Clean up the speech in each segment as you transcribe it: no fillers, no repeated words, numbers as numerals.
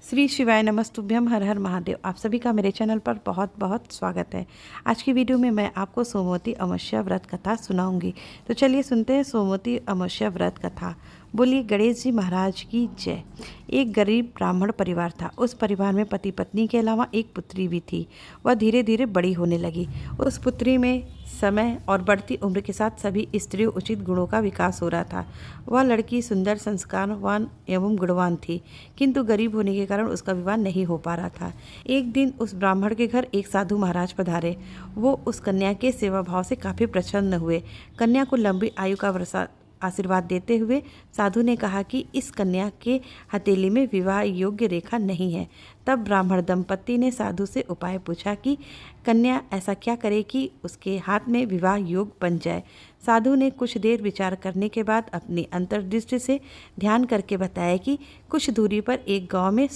श्री शिवाय नमस्तुभ्यम, हर हर महादेव। आप सभी का मेरे चैनल पर बहुत बहुत स्वागत है। आज की वीडियो में मैं आपको सोमवती अमावस्या व्रत कथा सुनाऊंगी। तो चलिए सुनते हैं सोमवती अमावस्या व्रत कथा। बोलिए गणेश जी महाराज की जय। एक गरीब ब्राह्मण परिवार था। उस परिवार में पति पत्नी के अलावा एक पुत्री भी थी। वह धीरे धीरे बड़ी होने लगी। उस पुत्री में समय और बढ़ती उम्र के साथ सभी स्त्रियों उचित गुणों का विकास हो रहा था। वह लड़की सुंदर, संस्कारवान एवं गुणवान थी, किंतु गरीब होने के कारण उसका विवाह नहीं हो पा रहा था। एक दिन उस ब्राह्मण के घर एक साधु महाराज पधारे। वो उस कन्या के सेवा भाव से काफ़ी प्रसन्न हुए। कन्या को लंबी आयु का वर्षा आशीर्वाद देते हुए साधु ने कहा कि इस कन्या के हथेली में विवाह योग्य रेखा नहीं है। तब ब्राह्मण दंपति ने साधु से उपाय पूछा कि कन्या ऐसा क्या करे कि उसके हाथ में विवाह योग बन जाए। साधु ने कुछ देर विचार करने के बाद अपनी अंतर्दृष्टि से ध्यान करके बताया कि कुछ दूरी पर एक गांव में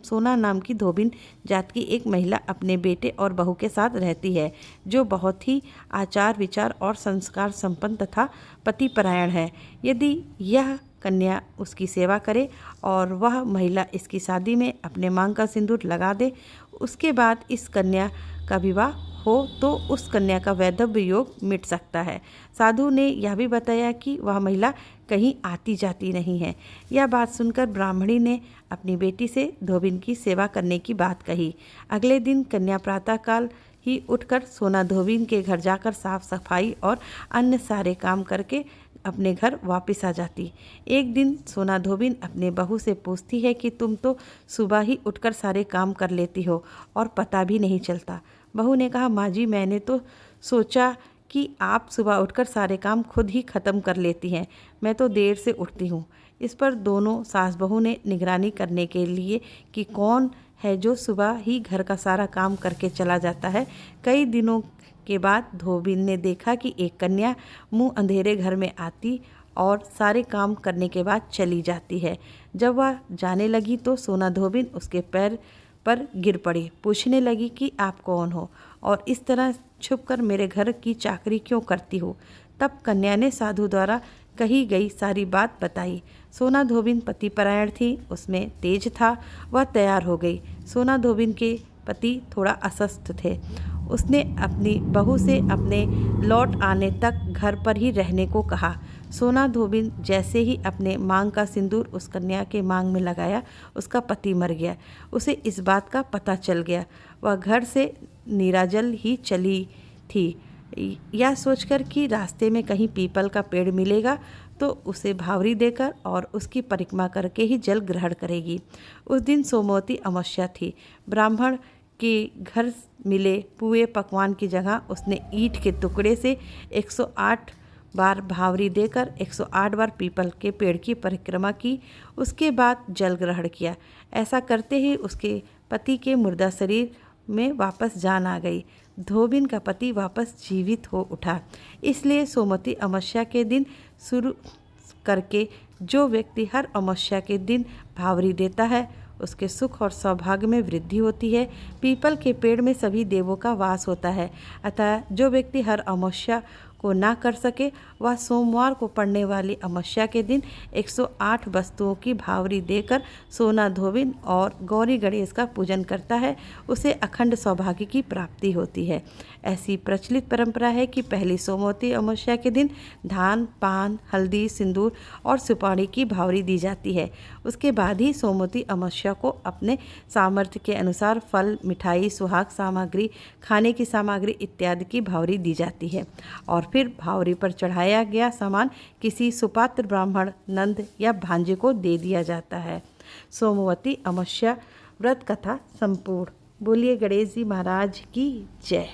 सोना नाम की धोबिन जात की एक महिला अपने बेटे और बहू के साथ रहती है, जो बहुत ही आचार विचार और संस्कार संपन्न तथा पतिपरायण है। यदि यह कन्या उसकी सेवा करे और वह महिला इसकी शादी में अपने मांग का सिंदूर लगा दे, उसके बाद इस कन्या का विवाह हो तो उस कन्या का वैधव्य योग मिट सकता है। साधु ने यह भी बताया कि वह महिला कहीं आती जाती नहीं है। यह बात सुनकर ब्राह्मणी ने अपनी बेटी से धोबिन की सेवा करने की बात कही। अगले दिन कन्या प्रातःकाल ही उठकर सोना धोबिन के घर जाकर साफ सफाई और अन्य सारे काम करके अपने घर वापस आ जाती। एक दिन सोना धोबिन अपने बहू से पूछती है कि तुम तो सुबह ही उठकर सारे काम कर लेती हो और पता भी नहीं चलता। बहू ने कहा, माँ जी, मैंने तो सोचा कि आप सुबह उठकर सारे काम खुद ही ख़त्म कर लेती हैं। मैं तो देर से उठती हूँ। इस पर दोनों सास बहू ने निगरानी करने के लिए कि कौन है जो सुबह ही घर का सारा काम करके चला जाता है। कई दिनों के बाद धोबिन ने देखा कि एक कन्या मुंह अंधेरे घर में आती और सारे काम करने के बाद चली जाती है। जब वह जाने लगी तो सोना धोबिन उसके पैर पर गिर पड़ी। पूछने लगी कि आप कौन हो और इस तरह छुपकर मेरे घर की चाकरी क्यों करती हो। तब कन्या ने साधु द्वारा कही गई सारी बात बताई। सोना धोबिन पतिपरायण थी, उसमें तेज था। वह तैयार हो गई। सोना धोबिन के पति थोड़ा अस्वस्थ थे। उसने अपनी बहू से अपने लौट आने तक घर पर ही रहने को कहा। सोना धोबिन जैसे ही अपने मांग का सिंदूर उस कन्या के मांग में लगाया, उसका पति मर गया। उसे इस बात का पता चल गया। वह घर से निराजल ही चली थी। यह सोचकर कि रास्ते में कहीं पीपल का पेड़ मिलेगा तो उसे भावरी देकर और उसकी परिक्रमा करके ही जल ग्रहण करेगी। उस दिन सोमवती अमावस्या थी। ब्राह्मण के घर मिले पुए पकवान की जगह उसने ईंट के टुकड़े से 108 बार भावरी देकर 108 बार पीपल के पेड़ की परिक्रमा की। उसके बाद जल ग्रहण किया। ऐसा करते ही उसके पति के मुर्दा शरीर में वापस जान आ गई। धोबिन का पति वापस जीवित हो उठा। इसलिए सोमवती अमावस्या के दिन शुरू करके जो व्यक्ति हर अमावस्या के दिन भावरी देता है, उसके सुख और सौभाग्य में वृद्धि होती है। पीपल के पेड़ में सभी देवों का वास होता है। अतः जो व्यक्ति हर अमावस्या को ना कर सके, वह सोमवार को पड़ने वाली अमावस्या के दिन 108 वस्तुओं की भावरी देकर सोना धोबिन और गौरी गणेश का पूजन करता है, उसे अखंड सौभाग्य की प्राप्ति होती है। ऐसी प्रचलित परंपरा है कि पहली सोमवती अमावस्या के दिन धान, पान, हल्दी, सिंदूर और सुपारी की भावरी दी जाती है। उसके बाद ही सोमवती अमावस्या को अपने सामर्थ्य के अनुसार फल, मिठाई, सुहाग सामग्री, खाने की सामग्री इत्यादि की भावरी दी जाती है और फिर भावरी पर चढ़ाया गया सामान किसी सुपात्र ब्राह्मण, नंद या भांजे को दे दिया जाता है। सोमवती अमावस्या व्रत कथा संपूर्ण। बोलिए गणेश जी महाराज की जय।